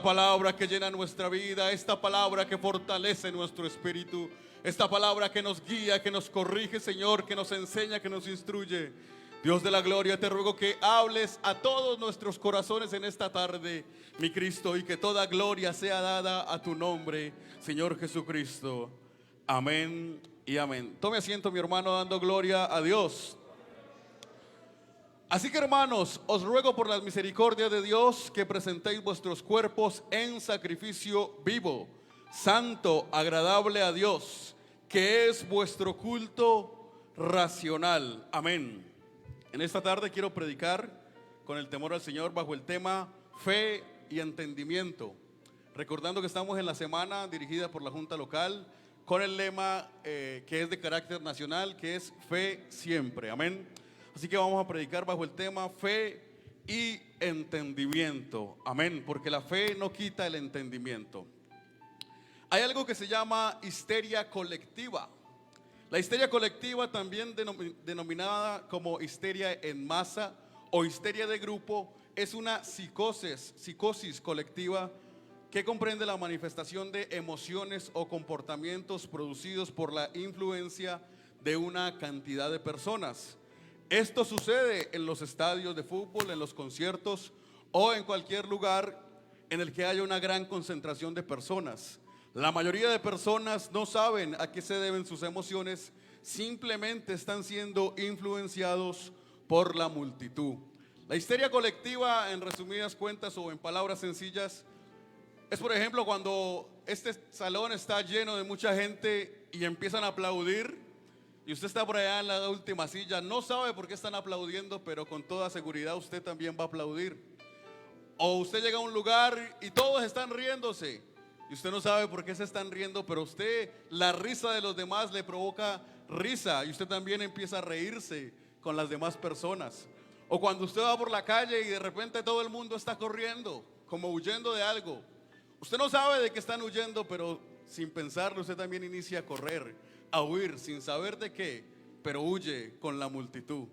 palabra que llena nuestra vida, esta palabra que fortalece nuestro espíritu, esta palabra que nos guía, que nos corrige, Señor, que nos enseña, que nos instruye. Dios de la gloria, te ruego que hables a todos nuestros corazones en esta tarde, mi Cristo, y que toda gloria sea dada a tu nombre, Señor Jesucristo. Amén y amén. Tome asiento, mi hermano, dando gloria a Dios. Así que, hermanos, os ruego por la misericordia de Dios que presentéis vuestros cuerpos en sacrificio vivo, santo, agradable a Dios, que es vuestro culto racional. Amén. En esta tarde quiero predicar con el temor al Señor bajo el tema fe y entendimiento, recordando que estamos en la semana dirigida por la Junta Local con el lema que es de carácter nacional, que es fe siempre. Amén. Así que vamos a predicar bajo el tema fe y entendimiento. Amén, porque la fe no quita el entendimiento. Hay algo que se llama histeria colectiva. La histeria colectiva, también denominada como histeria en masa o histeria de grupo, es una psicosis colectiva que comprende la manifestación de emociones o comportamientos producidos por la influencia de una cantidad de personas. Esto sucede en los estadios de fútbol, en los conciertos o en cualquier lugar en el que haya una gran concentración de personas. La mayoría de personas no saben a qué se deben sus emociones, simplemente están siendo influenciados por la multitud. La histeria colectiva, en resumidas cuentas o en palabras sencillas, es por ejemplo cuando este salón está lleno de mucha gente y empiezan a aplaudir. Y usted está por allá en la última silla, no sabe por qué están aplaudiendo, pero con toda seguridad usted también va a aplaudir. O usted llega a un lugar y todos están riéndose, y usted no sabe por qué se están riendo, pero usted, la risa de los demás le provoca risa, y usted también empieza a reírse con las demás personas. O cuando usted va por la calle y de repente todo el mundo está corriendo, como huyendo de algo. Usted no sabe de qué están huyendo, pero sin pensarlo usted también inicia a correr, a huir sin saber de qué, pero huye con la multitud.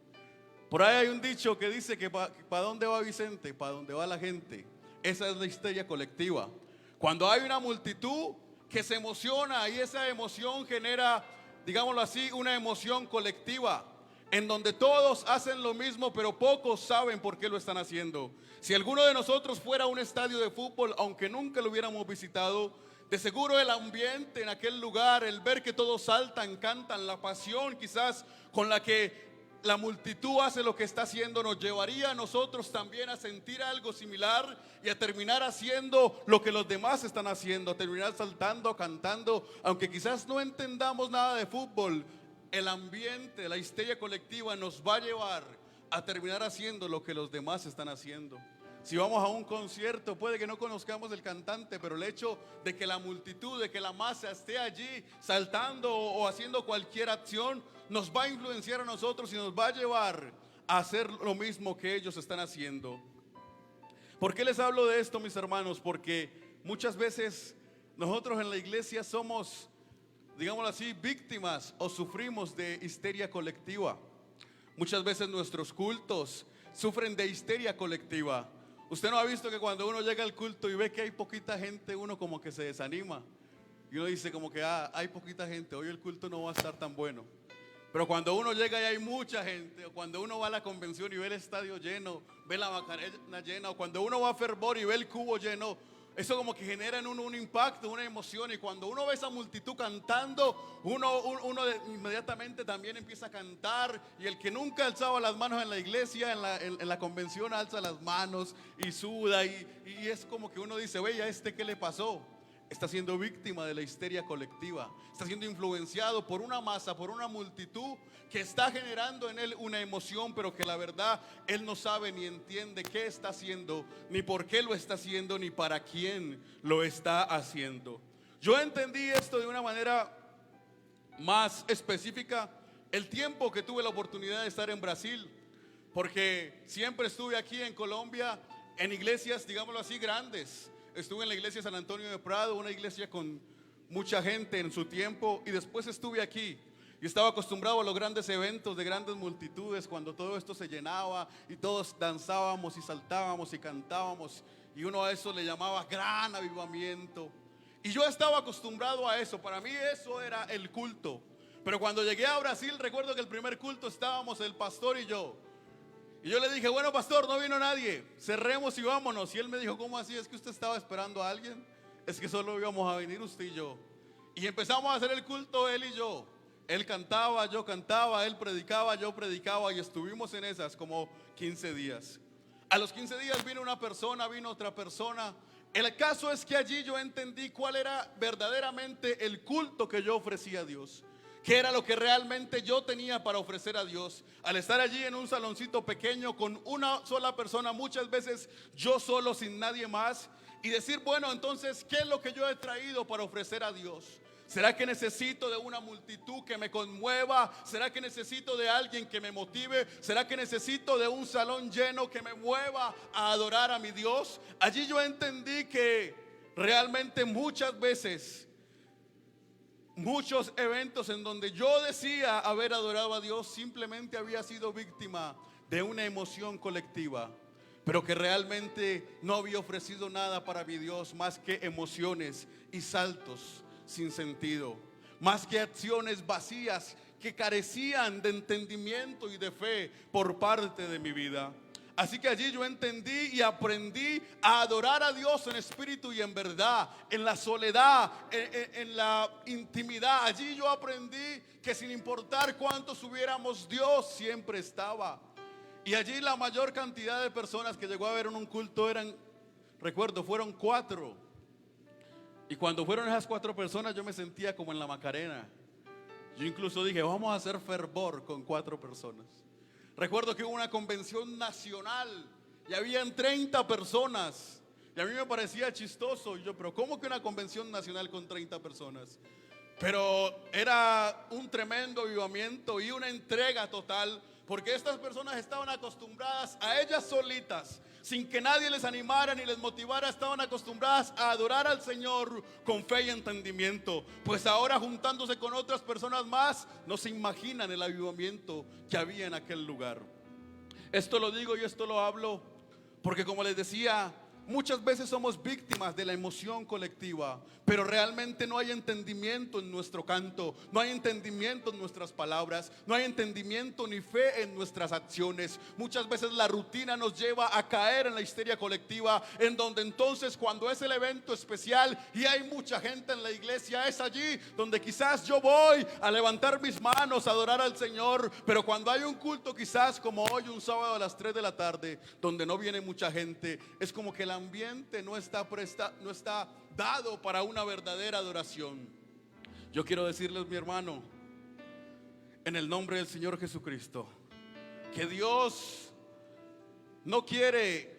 Por ahí hay un dicho que dice que ¿para dónde va Vicente? Para dónde va la gente. Esa es la histeria colectiva. Cuando hay una multitud que se emociona y esa emoción genera, digámoslo así, una emoción colectiva en donde todos hacen lo mismo, pero pocos saben por qué lo están haciendo. Si alguno de nosotros fuera a un estadio de fútbol, aunque nunca lo hubiéramos visitado, de seguro el ambiente en aquel lugar, el ver que todos saltan, cantan, la pasión quizás con la que la multitud hace lo que está haciendo, nos llevaría a nosotros también a sentir algo similar y a terminar haciendo lo que los demás están haciendo, a terminar saltando, cantando, aunque quizás no entendamos nada de fútbol. El ambiente, la histeria colectiva nos va a llevar a terminar haciendo lo que los demás están haciendo. Si vamos a un concierto, puede que no conozcamos el cantante, pero el hecho de que la multitud, de que la masa esté allí saltando o haciendo cualquier acción, nos va a influenciar a nosotros y nos va a llevar a hacer lo mismo que ellos están haciendo. ¿Por qué les hablo de esto, mis hermanos? Porque muchas veces nosotros en la iglesia somos, digámoslo así, víctimas o sufrimos de histeria colectiva. Muchas veces nuestros cultos sufren de histeria colectiva. Usted no ha visto que cuando uno llega al culto y ve que hay poquita gente, uno como que se desanima y uno dice como que hay poquita gente, hoy el culto no va a estar tan bueno. Pero cuando uno llega y hay mucha gente, o cuando uno va a la convención y ve el estadio lleno, ve la Macarena llena, o cuando uno va a Fervor y ve el cubo lleno, eso como que genera en uno un impacto, una emoción. Y cuando uno ve esa multitud cantando, uno inmediatamente también empieza a cantar. Y el que nunca alzaba las manos en la iglesia, en la convención, alza las manos y suda. Y es como que uno dice, ve, ¿a este qué le pasó? Está siendo víctima de la histeria colectiva. Está siendo influenciado por una masa, por una multitud que está generando en él una emoción, pero que la verdad él no sabe ni entiende qué está haciendo, ni por qué lo está haciendo, ni para quién lo está haciendo. Yo entendí esto de una manera más específica el tiempo que tuve la oportunidad de estar en Brasil, porque siempre estuve aquí en Colombia en iglesias, digámoslo así, grandes. Estuve en la iglesia San Antonio de Prado, una iglesia con mucha gente en su tiempo, y después estuve aquí y estaba acostumbrado a los grandes eventos de grandes multitudes, cuando todo esto se llenaba y todos danzábamos y saltábamos y cantábamos y uno a eso le llamaba gran avivamiento. Y yo estaba acostumbrado a eso, para mí eso era el culto. Pero cuando llegué a Brasil, recuerdo que el primer culto estábamos el pastor y yo. Y yo le dije, bueno pastor, no vino nadie, cerremos y vámonos. Y él me dijo, ¿cómo así? ¿Es que usted estaba esperando a alguien? Es que solo íbamos a venir usted y yo. Y empezamos a hacer el culto él y yo. Él cantaba, yo cantaba, él predicaba, yo predicaba. Y estuvimos en esas como 15 días. A los 15 días vino una persona, vino otra persona. El caso es que allí yo entendí cuál era verdaderamente el culto que yo ofrecía a Dios, qué era lo que realmente yo tenía para ofrecer a Dios. Al estar allí en un saloncito pequeño con una sola persona, muchas veces yo solo, sin nadie más, y decir, bueno, entonces, ¿qué es lo que yo he traído para ofrecer a Dios? ¿Será que necesito de una multitud que me conmueva? ¿Será que necesito de alguien que me motive? ¿Será que necesito de un salón lleno que me mueva a adorar a mi Dios? Allí yo entendí que realmente muchas veces, muchos eventos en donde yo decía haber adorado a Dios, simplemente había sido víctima de una emoción colectiva, pero que realmente no había ofrecido nada para mi Dios más que emociones y saltos sin sentido, más que acciones vacías que carecían de entendimiento y de fe por parte de mi vida. Así que allí yo entendí y aprendí a adorar a Dios en espíritu y en verdad, en la soledad, en la intimidad. Allí yo aprendí que sin importar cuántos hubiéramos, Dios siempre estaba. Y allí la mayor cantidad de personas que llegó a ver en un culto eran, recuerdo, fueron 4. Y cuando fueron esas 4 personas yo me sentía como en la Macarena. Yo incluso dije, vamos a hacer fervor con 4 personas. Recuerdo que hubo una convención nacional y habían 30 personas. Y a mí me parecía chistoso. Y yo, pero ¿cómo que una convención nacional con 30 personas? Pero era un tremendo avivamiento y una entrega total, porque estas personas estaban acostumbradas a ellas solitas, sin que nadie les animara ni les motivara. Estaban acostumbradas a adorar al Señor con fe y entendimiento. Pues ahora, juntándose con otras personas más, no se imaginan el avivamiento que había en aquel lugar. Esto lo digo y esto lo hablo porque, como les decía, muchas veces somos víctimas de la emoción colectiva, pero realmente no hay entendimiento en nuestro canto, no hay entendimiento en nuestras palabras, no hay entendimiento ni fe en nuestras acciones. Muchas veces la rutina nos lleva a caer en la histeria colectiva, en donde entonces, cuando es el evento especial y hay mucha gente en la iglesia, es allí donde quizás yo voy a levantar mis manos, a adorar al Señor. Pero cuando hay un culto, quizás como hoy, un sábado a las 3 de la tarde, donde no viene mucha gente, es como que el ambiente no está dado para una verdadera adoración. Yo quiero decirles, mi hermano, en el nombre del Señor Jesucristo, que Dios no quiere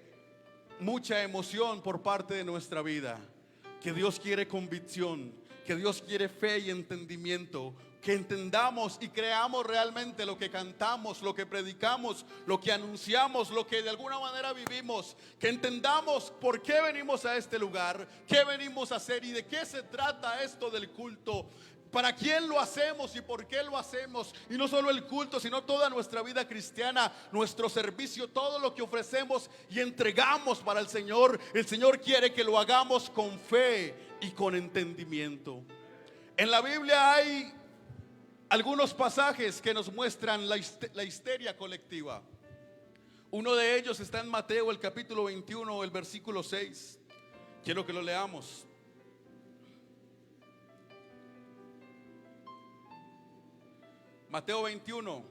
mucha emoción por parte de nuestra vida, que Dios quiere convicción, que Dios quiere fe y entendimiento. Que entendamos y creamos realmente lo que cantamos, lo que predicamos, lo que anunciamos, lo que de alguna manera vivimos. Que entendamos por qué venimos a este lugar, qué venimos a hacer y de qué se trata esto del culto. ¿Para quién lo hacemos y por qué lo hacemos? Y no solo el culto, sino toda nuestra vida cristiana, nuestro servicio, todo lo que ofrecemos y entregamos para el Señor. El Señor quiere que lo hagamos con fe y con entendimiento. En la Biblia hay algunos pasajes que nos muestran la histeria colectiva. Uno de ellos está en Mateo, el capítulo 21, el versículo 6. Quiero que lo leamos. Mateo 21,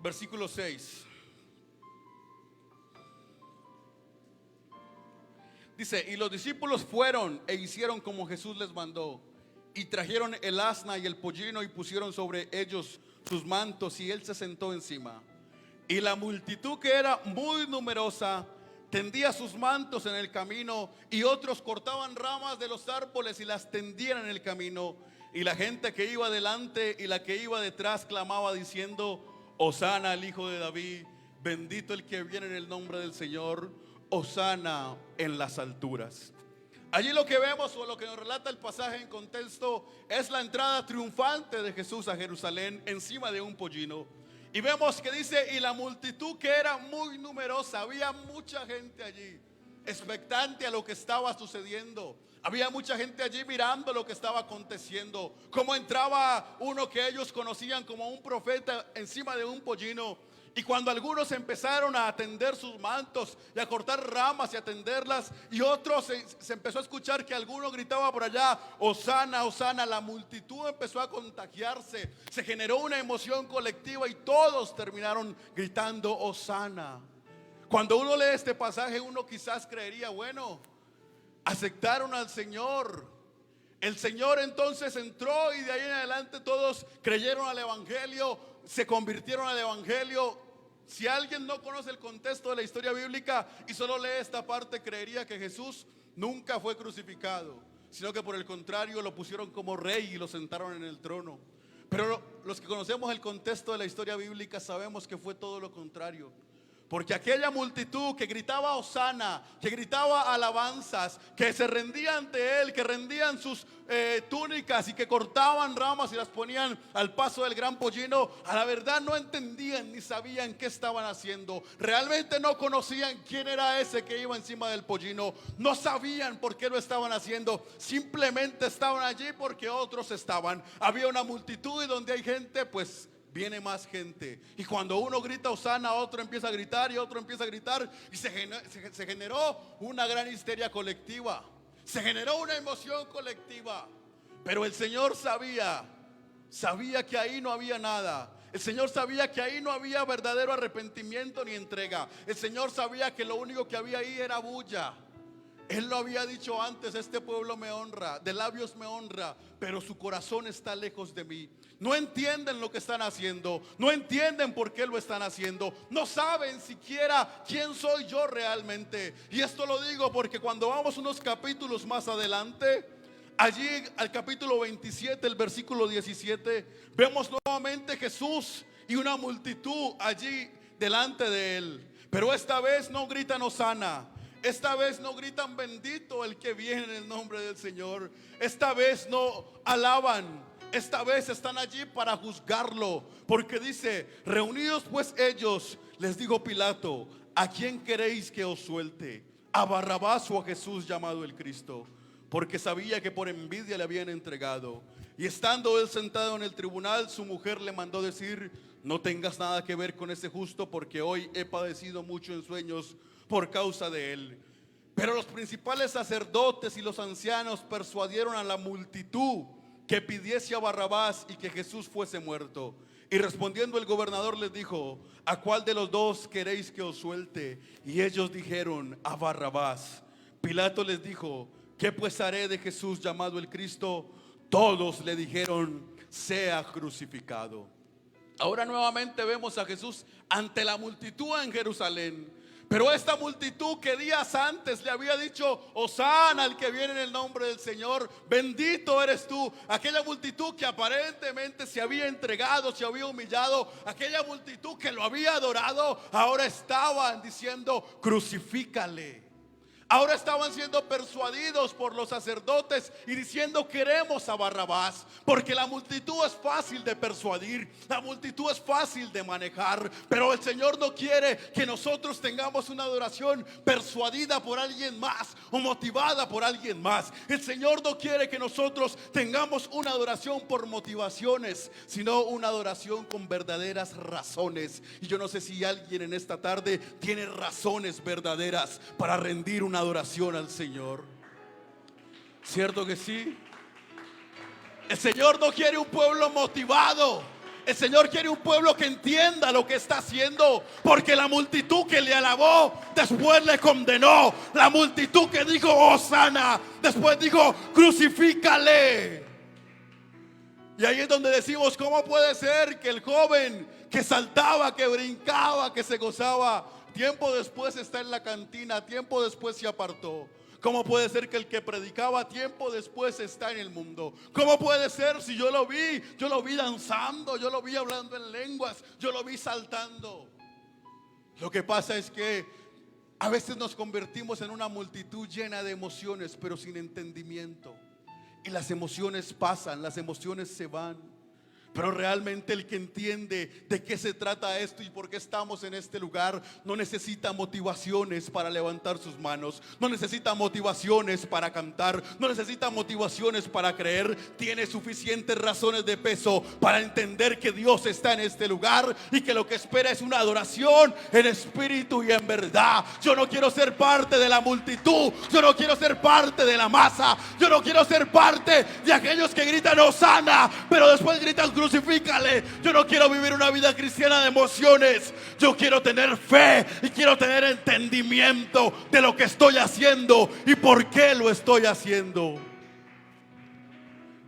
versículo 6. Dice, y los discípulos fueron e hicieron como Jesús les mandó. Y trajeron el asna y el pollino y pusieron sobre ellos sus mantos, y él se sentó encima. Y la multitud, que era muy numerosa, tendía sus mantos en el camino, y otros cortaban ramas de los árboles y las tendían en el camino. Y la gente que iba delante y la que iba detrás clamaba diciendo, Hosana al Hijo de David, bendito el que viene en el nombre del Señor, Hosana en las alturas. Allí lo que vemos, o lo que nos relata el pasaje en contexto, es la entrada triunfante de Jesús a Jerusalén encima de un pollino. Y vemos que dice, y la multitud, que era muy numerosa, había mucha gente allí. expectante a lo que estaba sucediendo. Había mucha gente allí mirando lo que estaba aconteciendo. Como entraba uno que ellos conocían como un profeta encima de un pollino. Y cuando algunos empezaron a atender sus mantos y a cortar ramas y a tenderlas, y otros se empezó a escuchar que alguno gritaba por allá, Hosana, Hosana, la multitud empezó a contagiarse. Se generó una emoción colectiva y todos terminaron gritando Hosana. Cuando uno lee este pasaje, uno quizás creería, bueno, aceptaron al Señor. El Señor entonces entró y de ahí en adelante todos creyeron al Evangelio, se convirtieron al Evangelio. Si alguien no conoce el contexto de la historia bíblica y solo lee esta parte, creería que Jesús nunca fue crucificado, sino que por el contrario lo pusieron como rey y lo sentaron en el trono. Pero los que conocemos el contexto de la historia bíblica sabemos que fue todo lo contrario. Porque aquella multitud que gritaba Hosana, que gritaba alabanzas, que se rendía ante él, que rendían sus túnicas y que cortaban ramas y las ponían al paso del gran pollino, a la verdad no entendían ni sabían qué estaban haciendo. Realmente no conocían quién era ese que iba encima del pollino. No sabían por qué lo estaban haciendo. Simplemente estaban allí porque otros estaban. Había una multitud y donde hay gente, pues viene más gente. Y cuando uno grita Hosana, otro empieza a gritar y otro empieza a gritar. Y se generó una gran histeria colectiva. Se generó una emoción colectiva. Pero el Señor sabía que ahí no había nada. El Señor sabía que ahí no había verdadero arrepentimiento ni entrega. El Señor sabía que lo único que había ahí era bulla. Él lo había dicho antes, este pueblo me honra, de labios me honra, pero su corazón está lejos de mí. No entienden lo que están haciendo, no entienden por qué lo están haciendo, no saben siquiera quién soy yo realmente. Y esto lo digo porque cuando vamos unos capítulos más adelante, allí al capítulo 27, el versículo 17, vemos nuevamente Jesús y una multitud allí delante de él. Pero esta vez no gritan Hosana. Esta vez no gritan bendito el que viene en el nombre del Señor. Esta vez no alaban. Esta vez están allí para juzgarlo. Porque dice, reunidos pues ellos, les dijo Pilato, ¿a quién queréis que os suelte? ¿A Barrabás o a Jesús llamado el Cristo? Porque sabía que por envidia le habían entregado. Y estando él sentado en el tribunal, su mujer le mandó decir, no tengas nada que ver con ese justo, porque hoy he padecido mucho en sueños por causa de él. Pero los principales sacerdotes y los ancianos persuadieron a la multitud que pidiese a Barrabás y que Jesús fuese muerto. Y respondiendo el gobernador les dijo, ¿a cuál de los dos queréis que os suelte? Y ellos dijeron, a Barrabás. Pilato les dijo, ¿qué pues haré de Jesús llamado el Cristo? Todos le dijeron, sea crucificado. Ahora nuevamente vemos a Jesús ante la multitud en Jerusalén. Pero esta multitud que días antes le había dicho Hosana al que viene en el nombre del Señor, bendito eres tú. Aquella multitud que aparentemente se había entregado, se había humillado, aquella multitud que lo había adorado, ahora estaban diciendo crucifícale. Ahora estaban siendo persuadidos por los sacerdotes y diciendo queremos a Barrabás. Porque la multitud es fácil de persuadir, la multitud es fácil de manejar. Pero el Señor no quiere que nosotros tengamos una adoración persuadida por alguien más o motivada por alguien más. El Señor no quiere que nosotros tengamos una adoración por motivaciones, sino una adoración con verdaderas razones. Y yo no sé si alguien en esta tarde tiene razones verdaderas para rendir una adoración al Señor. ¿Cierto que sí? El Señor no quiere un pueblo motivado. El Señor quiere un pueblo que entienda lo que está haciendo. Porque la multitud que le alabó después le condenó. La multitud que dijo Hosana después dijo crucifícale. Y ahí es donde decimos, ¿cómo puede ser que el joven que saltaba, que brincaba, que se gozaba, tiempo después está en la cantina, tiempo después se apartó? ¿Cómo puede ser que el que predicaba tiempo después está en el mundo? ¿Cómo puede ser si yo lo vi danzando, yo lo vi hablando en lenguas, yo lo vi saltando? Lo que pasa es que a veces nos convertimos en una multitud llena de emociones, pero sin entendimiento. Y las emociones pasan, las emociones se van. Pero realmente el que entiende de qué se trata esto y por qué estamos en este lugar no necesita motivaciones para levantar sus manos, no necesita motivaciones para cantar, no necesita motivaciones para creer. Tiene suficientes razones de peso para entender que Dios está en este lugar y que lo que espera es una adoración en espíritu y en verdad. Yo no quiero ser parte de la multitud, yo no quiero ser parte de la masa, yo no quiero ser parte de aquellos que gritan Hosana, pero después gritan crucifícale. Yo no quiero vivir una vida cristiana de emociones. Yo quiero tener fe y quiero tener entendimiento de lo que estoy haciendo y por qué lo estoy haciendo.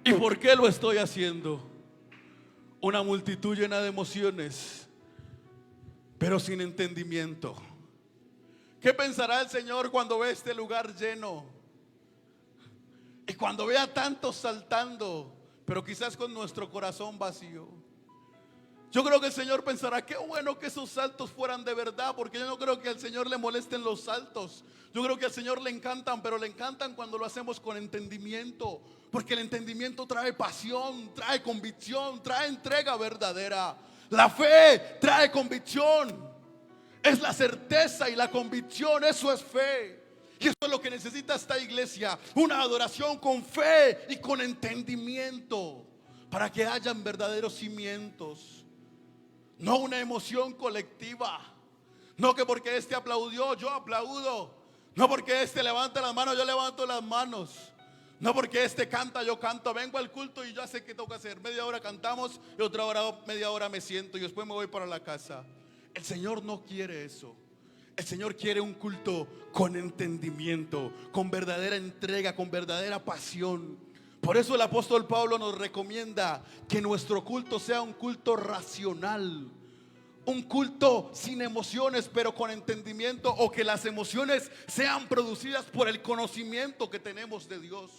¿Y por qué lo estoy haciendo? Una multitud llena de emociones, pero sin entendimiento. ¿Qué pensará el Señor cuando ve este lugar lleno? Y cuando vea tantos saltando, pero quizás con nuestro corazón vacío. Yo creo que el Señor pensará: qué bueno que esos saltos fueran de verdad, porque yo no creo que al Señor le molesten los saltos. Yo creo que al Señor le encantan, pero le encantan cuando lo hacemos con entendimiento, porque el entendimiento trae pasión, trae convicción, trae entrega verdadera. La fe trae convicción, es la certeza y la convicción, eso es fe. Y eso es lo que necesita esta iglesia: una adoración con fe y con entendimiento, para que hayan verdaderos cimientos. No una emoción colectiva. No que porque este aplaudió, yo aplaudo. No porque este levanta las manos, yo levanto las manos. No porque este canta, yo canto. Vengo al culto y ya sé qué tengo que hacer. Media hora cantamos y otra hora, media hora me siento y después me voy para la casa. El Señor no quiere eso. El Señor quiere un culto con entendimiento, con verdadera entrega, con verdadera pasión. Por eso el apóstol Pablo nos recomienda que nuestro culto sea un culto racional, un culto sin emociones pero con entendimiento, o que las emociones sean producidas por el conocimiento que tenemos de Dios,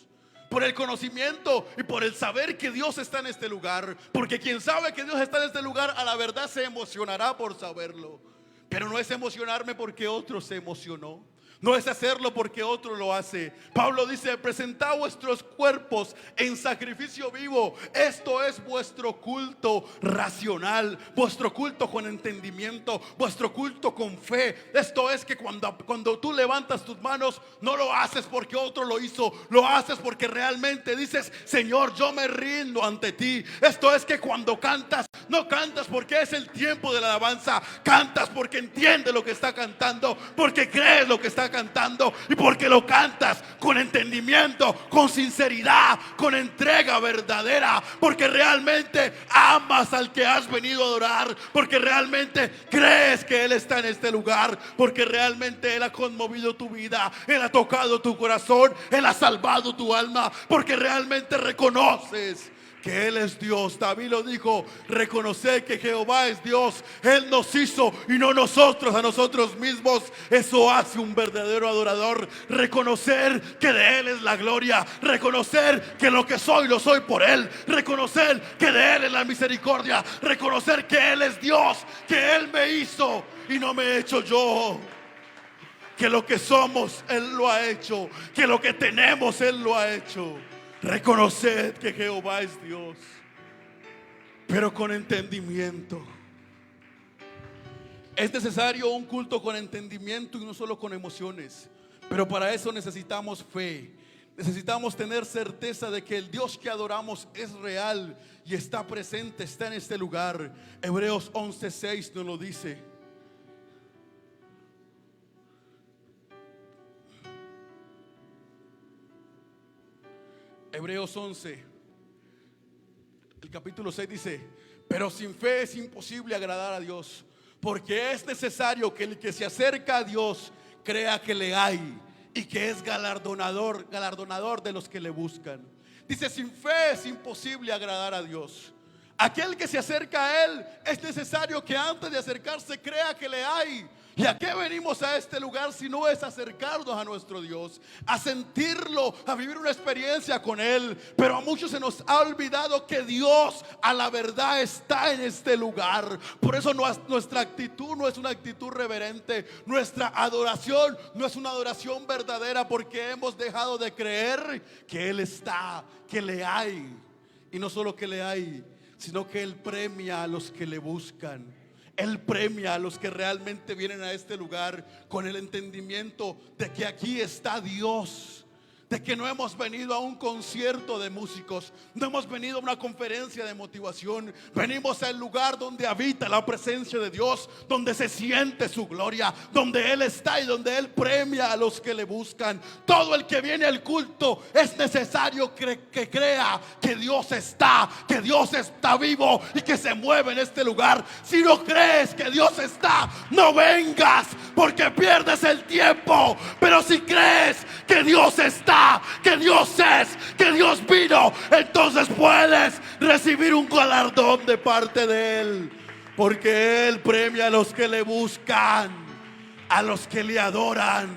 por el conocimiento y por el saber que Dios está en este lugar. Porque quien sabe que Dios está en este lugar, a la verdad se emocionará por saberlo. Pero no es emocionarme porque otro se emocionó, no es hacerlo porque otro lo hace. Pablo dice: presentad vuestros cuerpos en sacrificio vivo. Esto es vuestro culto racional, vuestro culto con entendimiento, vuestro culto con fe. Esto es que cuando tú levantas tus manos, no lo haces porque otro lo hizo, lo haces porque realmente dices: Señor, yo me rindo ante ti. Esto es que cuando cantas, no cantas porque es el tiempo de la alabanza, cantas porque entiendes lo que está cantando, porque crees lo que está cantando y porque lo cantas con entendimiento, con sinceridad, con entrega verdadera, porque realmente amas al que has venido a adorar, porque realmente crees que Él está en este lugar, porque realmente Él ha conmovido tu vida, Él ha tocado tu corazón, Él ha salvado tu alma, porque realmente reconoces que Él es Dios. David lo dijo: reconocer que Jehová es Dios. Él nos hizo y no nosotros a nosotros mismos. Eso hace un verdadero adorador. Reconocer que de Él es la gloria. Reconocer que lo que soy lo soy por Él. Reconocer que de Él es la misericordia. Reconocer que Él es Dios, que Él me hizo y no me he hecho yo. Que lo que somos Él lo ha hecho, que lo que tenemos Él lo ha hecho. Reconoced que Jehová es Dios, pero con entendimiento. Es necesario un culto con entendimiento y no solo con emociones. Pero para eso necesitamos fe. Necesitamos tener certeza de que el Dios que adoramos es real y está presente, está en este lugar. Hebreos 11:6 nos lo dice. Hebreos 11, el capítulo 6 dice: pero sin fe es imposible agradar a Dios, porque es necesario que el que se acerca a Dios crea que le hay y que es galardonador de los que le buscan. Dice: sin fe es imposible agradar a Dios. Aquel que se acerca a Él, es necesario que antes de acercarse crea que le hay. ¿Y a qué venimos a este lugar si no es acercarnos a nuestro Dios, a sentirlo, a vivir una experiencia con Él? Pero a muchos se nos ha olvidado que Dios a la verdad está en este lugar. Por eso nuestra actitud no es una actitud reverente, nuestra adoración no es una adoración verdadera, porque hemos dejado de creer que Él está, que le hay. Y no solo que le hay, sino que Él premia a los que le buscan. Él premia a los que realmente vienen a este lugar con el entendimiento de que aquí está Dios. De que no hemos venido a un concierto de músicos, no hemos venido a una conferencia de motivación. Venimos al lugar donde habita la presencia de Dios, donde se siente su gloria, donde Él está y donde Él premia a los que le buscan. Todo el que viene al culto es necesario que crea que Dios está vivo y que se mueve en este lugar. Si no crees que Dios está, no vengas, porque pierdes el tiempo. Pero si crees que Dios está, que Dios es, que Dios vino, entonces puedes recibir un galardón de parte de Él, porque Él premia a los que le buscan, a los que le adoran.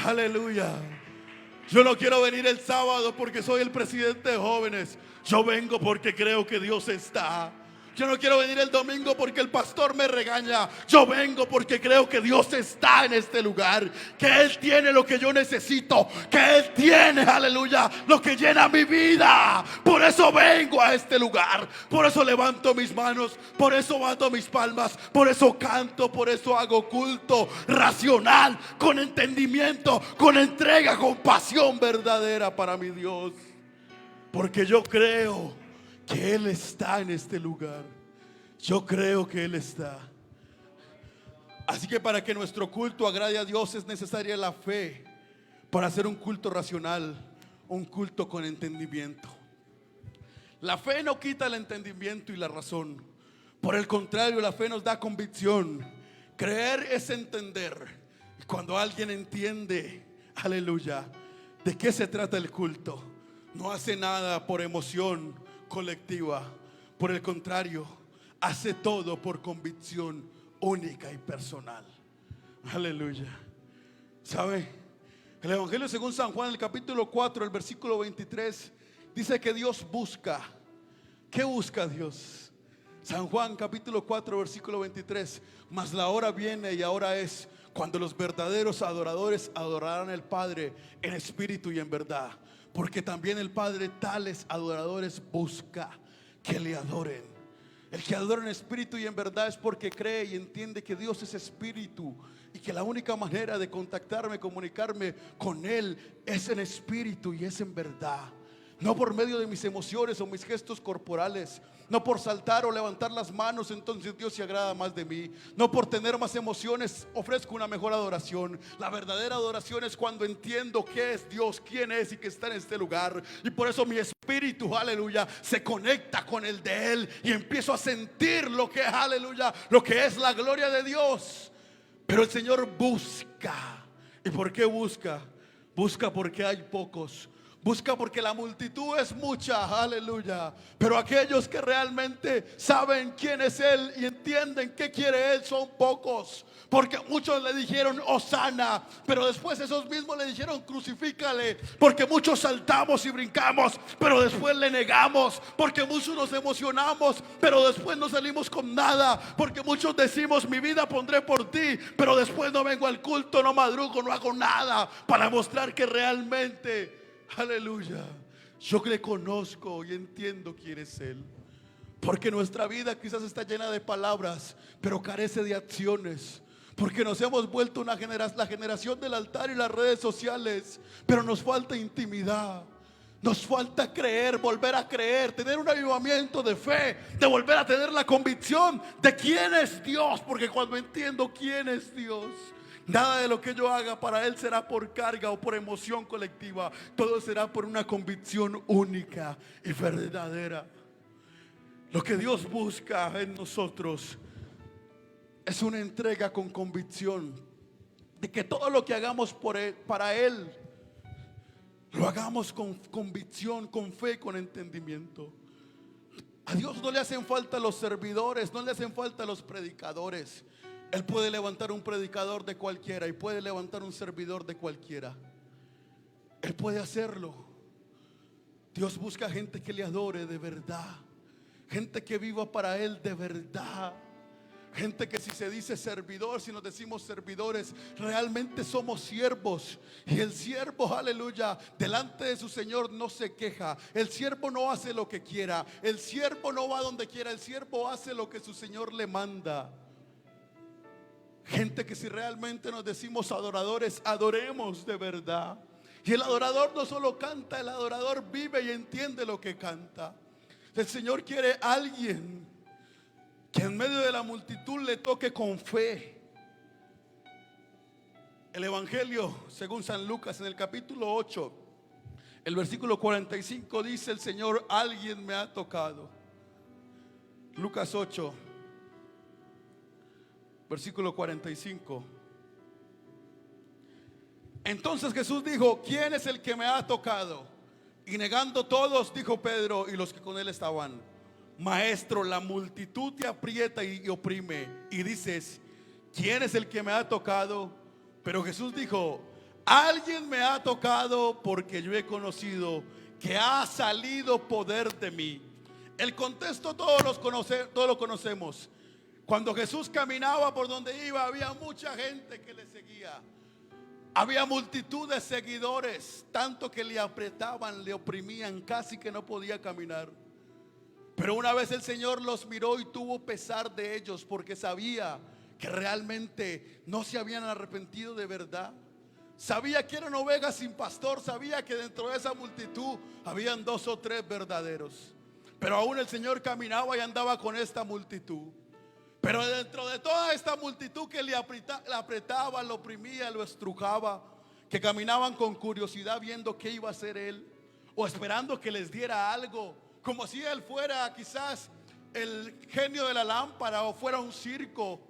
Aleluya. Yo no quiero venir el sábado porque soy el presidente de jóvenes. Yo vengo porque creo que Dios está. Yo no quiero venir el domingo porque el pastor me regaña. Yo vengo porque creo que Dios está en este lugar, que Él tiene lo que yo necesito, que Él tiene, aleluya, lo que llena mi vida. Por eso vengo a este lugar, por eso levanto mis manos, por eso bato mis palmas, por eso canto, por eso hago culto racional, con entendimiento, con entrega, con pasión verdadera para mi Dios. Porque yo creo que Él está en este lugar. Yo creo que Él está. Así que para que nuestro culto agrade a Dios es necesaria la fe para hacer un culto racional, un culto con entendimiento. La fe no quita el entendimiento y la razón. Por el contrario, la fe nos da convicción. Creer es entender. Y cuando alguien entiende, aleluya, de qué se trata el culto, no hace nada por emoción colectiva. Por el contrario, hace todo por convicción única y personal. Aleluya. ¿Sabe? El Evangelio según San Juan, el capítulo 4, el versículo 23, dice que Dios busca. ¿Qué busca Dios? San Juan capítulo 4, versículo 23. Mas la hora viene y ahora es cuando los verdaderos adoradores adorarán al Padre en espíritu y en verdad. Porque también el Padre tales adoradores busca que le adoren. El que adora en espíritu y en verdad es porque cree y entiende que Dios es espíritu y que la única manera de contactarme, comunicarme con Él es en espíritu y es en verdad. No por medio de mis emociones o mis gestos corporales. No por saltar o levantar las manos, entonces Dios se agrada más de mí. No por tener más emociones ofrezco una mejor adoración. La verdadera adoración es cuando entiendo qué es Dios, quién es y que está en este lugar. Y por eso mi espíritu, aleluya, se conecta con el de Él y empiezo a sentir lo que es, aleluya, lo que es la gloria de Dios. Pero el Señor busca. ¿Y por qué busca? Busca porque hay pocos. Busca porque la multitud es mucha, aleluya. Pero aquellos que realmente saben quién es Él y entienden qué quiere Él son pocos. Porque muchos le dijeron Hosana, pero después esos mismos le dijeron crucifícale. Porque muchos saltamos y brincamos, pero después le negamos. Porque muchos nos emocionamos, pero después no salimos con nada. Porque muchos decimos mi vida pondré por ti, pero después no vengo al culto, no madrugo, no hago nada para mostrar que realmente, aleluya, yo le conozco y entiendo quién es Él. Porque nuestra vida quizás está llena de palabras, pero carece de acciones. Porque nos hemos vuelto la generación del altar y las redes sociales, pero nos falta intimidad. Nos falta creer, volver a creer, tener un avivamiento de fe, de volver a tener la convicción de quién es Dios. Porque cuando entiendo quién es Dios, nada de lo que yo haga para Él será por carga o por emoción colectiva. Todo será por una convicción única y verdadera. Lo que Dios busca en nosotros es una entrega con convicción de que todo lo que hagamos por Él, para Él, lo hagamos con convicción, con fe, con entendimiento. A Dios no le hacen falta los servidores, no le hacen falta los predicadores. Él puede levantar un predicador de cualquiera y puede levantar un servidor de cualquiera. Él puede hacerlo. Dios busca gente que le adore de verdad, gente que viva para Él de verdad, Gente que si se dice servidor, si nos decimos servidores, realmente somos siervos. Y el siervo, aleluya, delante de su Señor no se queja. El siervo no hace lo que quiera. El siervo no va donde quiera. El siervo hace lo que su Señor le manda. Gente que si realmente nos decimos adoradores, adoremos de verdad. Y el adorador no solo canta, el adorador vive y entiende lo que canta. El Señor quiere a alguien que en medio de la multitud le toque con fe. El Evangelio según San Lucas, en el capítulo 8, el versículo 45, dice el Señor: alguien me ha tocado. Lucas 8, versículo 45. Entonces Jesús dijo: ¿quién es el que me ha tocado? Y negando todos, dijo Pedro y los que con él estaban: Maestro, la multitud te aprieta y oprime, y dices: ¿quién es el que me ha tocado? Pero Jesús dijo: alguien me ha tocado, porque yo he conocido que ha salido poder de mí. El contexto todos lo conocemos. Cuando Jesús caminaba por donde iba, había mucha gente que le seguía. Había multitud de seguidores, tanto que le apretaban, le oprimían, casi que no podía caminar. Pero una vez el Señor los miró y tuvo pesar de ellos, porque sabía que realmente no se habían arrepentido de verdad. Sabía que eran ovejas sin pastor. Sabía que dentro de esa multitud habían 2 o 3 verdaderos. Pero aún el Señor caminaba y andaba con esta multitud. Pero dentro de toda esta multitud que le apretaba, lo oprimía, lo estrujaba, que caminaban con curiosidad viendo qué iba a hacer él, o esperando que les diera algo, como si él fuera quizás el genio de la lámpara o fuera un circo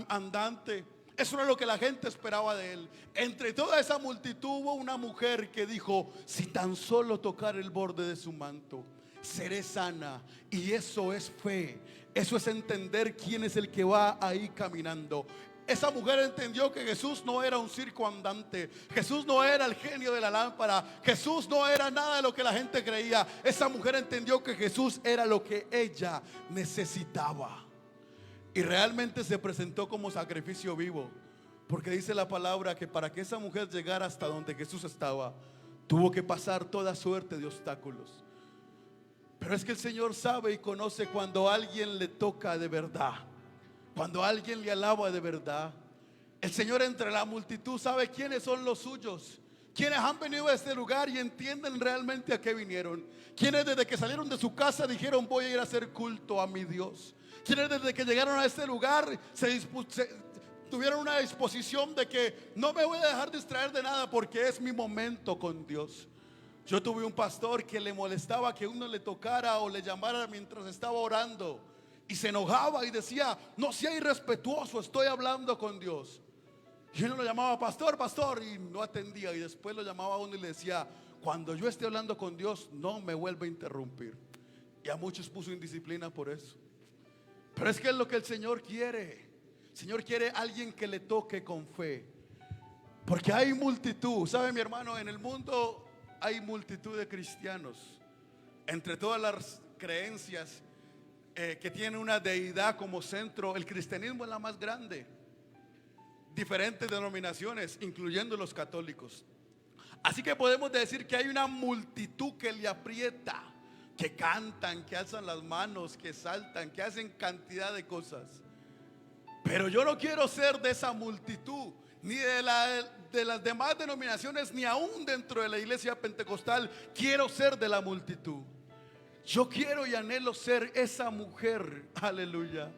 andante. Eso era lo que la gente esperaba de él. Entre toda esa multitud hubo una mujer que dijo: si tan solo tocar el borde de su manto, seré sana. Y eso es fe. Eso es entender quién es el que va ahí caminando. Esa mujer entendió que Jesús no era un circo andante. Jesús no era el genio de la lámpara. Jesús no era nada de lo que la gente creía. Esa mujer entendió que Jesús era lo que ella necesitaba. Y realmente se presentó como sacrificio vivo. Porque dice la palabra que para que esa mujer llegara hasta donde Jesús estaba, tuvo que pasar toda suerte de obstáculos. Pero es que el Señor sabe y conoce cuando a alguien le toca de verdad, cuando a alguien le alaba de verdad. El Señor entre la multitud sabe quiénes son los suyos, quienes han venido a este lugar y entienden realmente a qué vinieron. Quienes desde que salieron de su casa dijeron: voy a ir a hacer culto a mi Dios. Quienes desde que llegaron a este lugar tuvieron una disposición de que no me voy a dejar distraer de nada, porque es mi momento con Dios. Yo tuve un pastor que le molestaba que uno le tocara o le llamara mientras estaba orando, y se enojaba y decía: no sea irrespetuoso, estoy hablando con Dios. Y uno lo llamaba: pastor, pastor, y no atendía. Y después lo llamaba a uno y le decía: cuando yo esté hablando con Dios, no me vuelva a interrumpir. Y a muchos puso indisciplina por eso. Pero es que es lo que el Señor quiere. El Señor quiere alguien que le toque con fe. Porque hay multitud. ¿Sabe, mi hermano? En el mundo hay multitud de cristianos. Entre todas las creencias que tienen una deidad como centro, el cristianismo es la más grande. Diferentes denominaciones, incluyendo los católicos. Así que podemos decir que hay una multitud que le aprieta, que cantan, que alzan las manos, que saltan, que hacen cantidad de cosas. Pero yo no quiero ser de esa multitud, ni de las demás denominaciones, ni aún dentro de la iglesia pentecostal. Quiero ser de la multitud. Yo quiero y anhelo ser esa mujer, aleluya,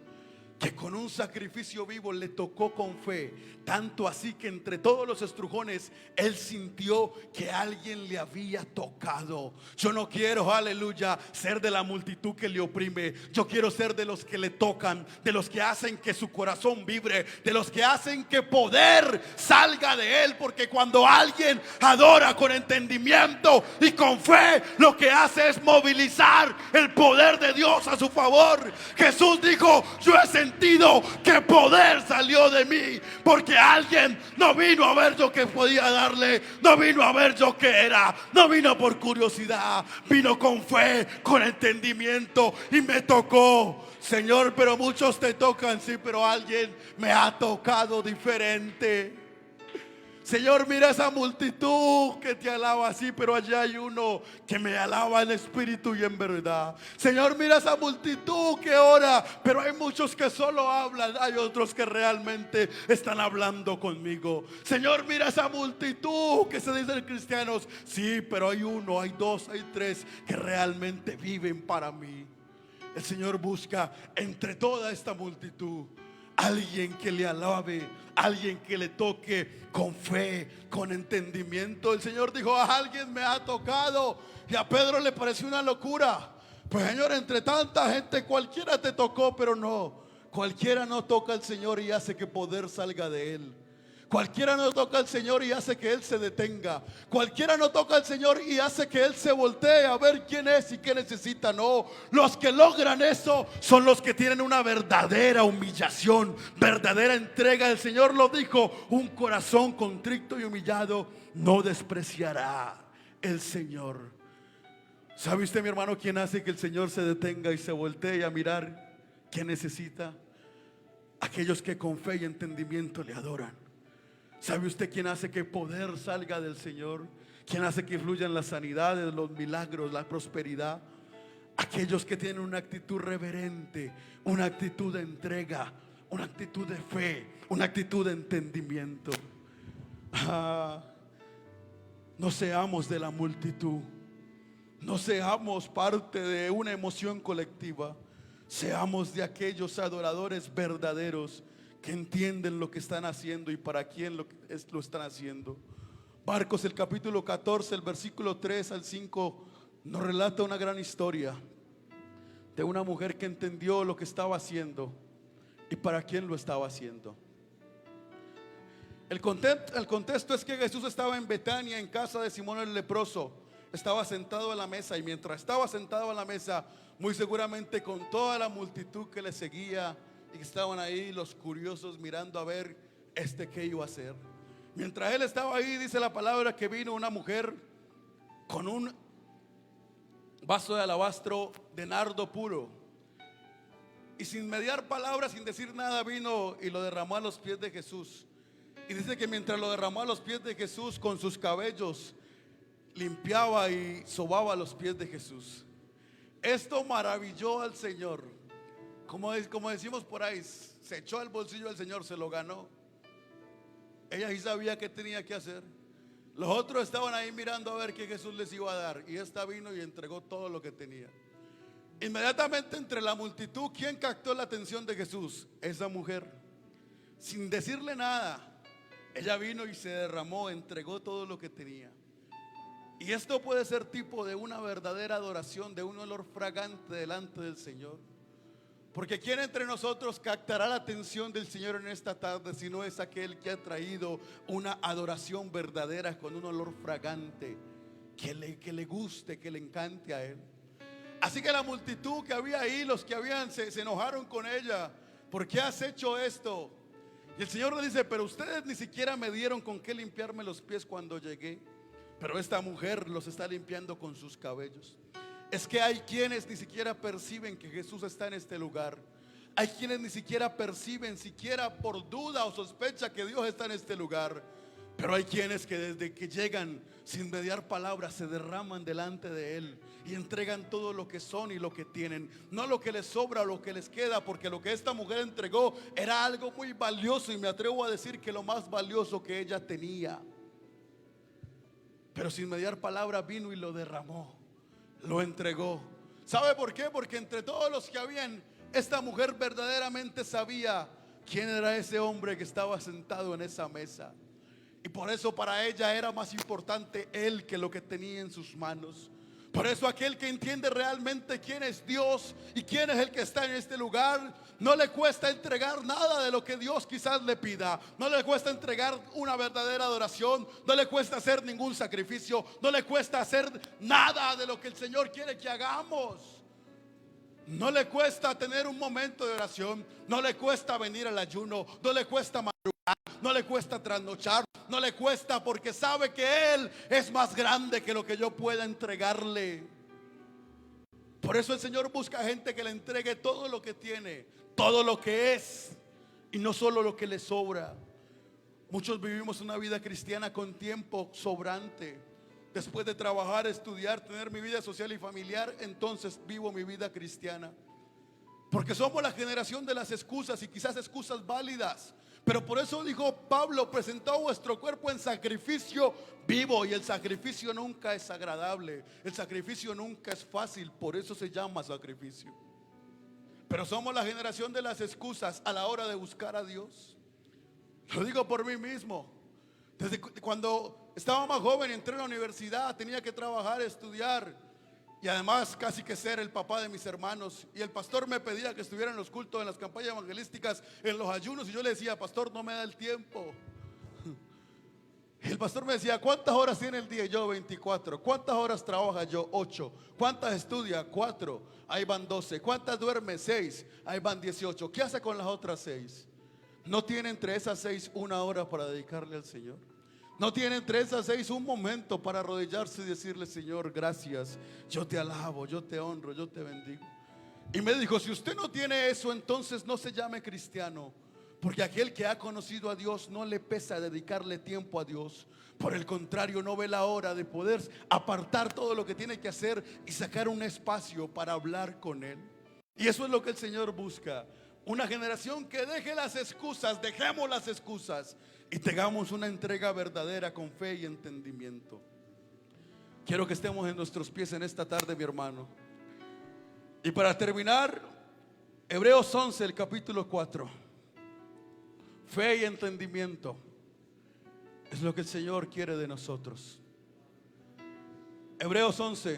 que con un sacrificio vivo le tocó con fe. Tanto así que entre todos los estrujones él sintió que alguien le había tocado. Yo no quiero, aleluya, ser de la multitud que le oprime. Yo quiero ser de los que le tocan, de los que hacen que su corazón vibre, de los que hacen que poder salga de él. Porque cuando alguien adora con entendimiento y con fe, lo que hace es movilizar el poder de Dios a su favor. Jesús dijo: yo he sentido sentido que poder salió de mí, porque alguien no vino a ver yo que podía darle, no vino a ver yo qué era, no vino por curiosidad, vino con fe, con entendimiento y me tocó. Señor, pero muchos te tocan, sí, pero alguien me ha tocado diferente. Señor, mira esa multitud que te alaba así, pero allá hay uno que me alaba en espíritu y en verdad. Señor, mira esa multitud que ora, pero hay muchos que solo hablan, hay otros que realmente están hablando conmigo. Señor, mira esa multitud que se dicen cristianos, sí, pero hay uno, hay dos, hay tres que realmente viven para mí. El Señor busca entre toda esta multitud alguien que le alabe, alguien que le toque con fe, con entendimiento. El Señor dijo: a alguien me ha tocado. Y a Pedro le pareció una locura. Pues Señor, entre tanta gente cualquiera te tocó, pero no, cualquiera no toca al Señor y hace que poder salga de él. Cualquiera no toca al Señor y hace que Él se detenga. Cualquiera no toca al Señor y hace que Él se voltee a ver quién es y qué necesita. No, los que logran eso son los que tienen una verdadera humillación, verdadera entrega. El Señor lo dijo: un corazón contrito y humillado no despreciará el Señor. ¿Sabe usted, mi hermano, quién hace que el Señor se detenga y se voltee a mirar qué necesita? Aquellos que con fe y entendimiento le adoran. ¿Sabe usted quién hace que poder salga del Señor? ¿Quién hace que fluyan las sanidades, los milagros, la prosperidad? Aquellos que tienen una actitud reverente, una actitud de entrega, una actitud de fe, una actitud de entendimiento. No seamos de la multitud, no seamos parte de una emoción colectiva. Seamos de aquellos adoradores verdaderos que entienden lo que están haciendo y para quién lo están haciendo. Marcos, el capítulo 14, el versículo 3 al 5 nos relata una gran historia de una mujer que entendió lo que estaba haciendo y para quién lo estaba haciendo. El contexto es que Jesús estaba en Betania, en casa de Simón el leproso. Estaba sentado a la mesa, y mientras estaba sentado a la mesa, muy seguramente con toda la multitud que le seguía y que estaban ahí los curiosos mirando a ver qué iba a hacer. Mientras él estaba ahí, dice la palabra que vino una mujer con un vaso de alabastro de nardo puro, y sin mediar palabras, sin decir nada, vino y lo derramó a los pies de Jesús. Y dice que mientras lo derramó a los pies de Jesús, con sus cabellos limpiaba y sobaba los pies de Jesús. Esto maravilló al Señor. Como decimos por ahí, se echó al bolsillo del Señor, se lo ganó. Ella sí sabía qué tenía que hacer. Los otros estaban ahí mirando a ver qué Jesús les iba a dar, y esta vino y entregó todo lo que tenía. Inmediatamente entre la multitud, ¿quién captó la atención de Jesús? Esa mujer. Sin decirle nada, ella vino y se derramó, entregó todo lo que tenía. Y esto puede ser tipo de una verdadera adoración, de un olor fragante delante del Señor. Porque ¿quién entre nosotros captará la atención del Señor en esta tarde si no es aquel que ha traído una adoración verdadera con un olor fragante que le guste, que le encante a Él? Así que la multitud que había ahí, los que habían, se enojaron con ella. ¿Por qué has hecho esto? Y el Señor le dice: pero ustedes ni siquiera me dieron con qué limpiarme los pies cuando llegué, pero esta mujer los está limpiando con sus cabellos. Es que hay quienes ni siquiera perciben que Jesús está en este lugar. Hay quienes ni siquiera perciben, siquiera por duda o sospecha, que Dios está en este lugar. Pero hay quienes que desde que llegan, sin mediar palabras, se derraman delante de Él y entregan todo lo que son y lo que tienen, no lo que les sobra o lo que les queda, porque lo que esta mujer entregó era algo muy valioso, y me atrevo a decir que lo más valioso que ella tenía. Pero sin mediar palabra vino y lo derramó, lo entregó. ¿Sabe por qué? Porque entre todos los que habían, esta mujer verdaderamente sabía quién era ese hombre que estaba sentado en esa mesa. Y por eso para ella era más importante él que lo que tenía en sus manos. Por eso aquel que entiende realmente quién es Dios y quién es el que está en este lugar, no le cuesta entregar nada de lo que Dios quizás le pida. No le cuesta entregar una verdadera adoración. No le cuesta hacer ningún sacrificio. No le cuesta hacer nada de lo que el Señor quiere que hagamos. No le cuesta tener un momento de oración, no le cuesta venir al ayuno, no le cuesta madrugar, no le cuesta trasnochar, no le cuesta porque sabe que Él es más grande que lo que yo pueda entregarle. Por eso el Señor busca gente que le entregue todo lo que tiene, todo lo que es, y no solo lo que le sobra. Muchos vivimos una vida cristiana con tiempo sobrante. Después de trabajar, estudiar, tener mi vida social y familiar, entonces vivo mi vida cristiana. Porque somos la generación de las excusas, y quizás excusas válidas. Pero por eso dijo Pablo: presentó vuestro cuerpo en sacrificio vivo. Y el sacrificio nunca es agradable, el sacrificio nunca es fácil, por eso se llama sacrificio. Pero somos la generación de las excusas a la hora de buscar a Dios. Lo digo por mí mismo. Desde cuando estaba más joven y entré a la universidad, tenía que trabajar, estudiar y además casi que ser el papá de mis hermanos. Y el pastor me pedía que estuviera en los cultos, en las campañas evangelísticas, en los ayunos, y yo le decía: pastor, no me da el tiempo. Y el pastor me decía: ¿cuántas horas tiene el día? Y yo: 24. ¿Cuántas horas trabaja? Yo: 8. ¿Cuántas estudia? 4. Ahí van 12. ¿Cuántas duerme? 6. Ahí van 18. ¿Qué hace con las otras 6? ¿No tiene entre esas 6 una hora para dedicarle al Señor? ¿No tiene entre esas 6 un momento para arrodillarse y decirle: Señor, gracias, yo te alabo, yo te honro, yo te bendigo? Y me dijo: si usted no tiene eso, entonces no se llame cristiano. Porque aquel que ha conocido a Dios no le pesa dedicarle tiempo a Dios. Por el contrario, no ve la hora de poder apartar todo lo que tiene que hacer y sacar un espacio para hablar con Él. Y eso es lo que el Señor busca. Una generación que deje las excusas, dejemos las excusas y tengamos una entrega verdadera con fe y entendimiento. Quiero que estemos en nuestros pies en esta tarde, mi hermano. Y para terminar, Hebreos 11, el capítulo 4. Fe y entendimiento es lo que el Señor quiere de nosotros. Hebreos 11,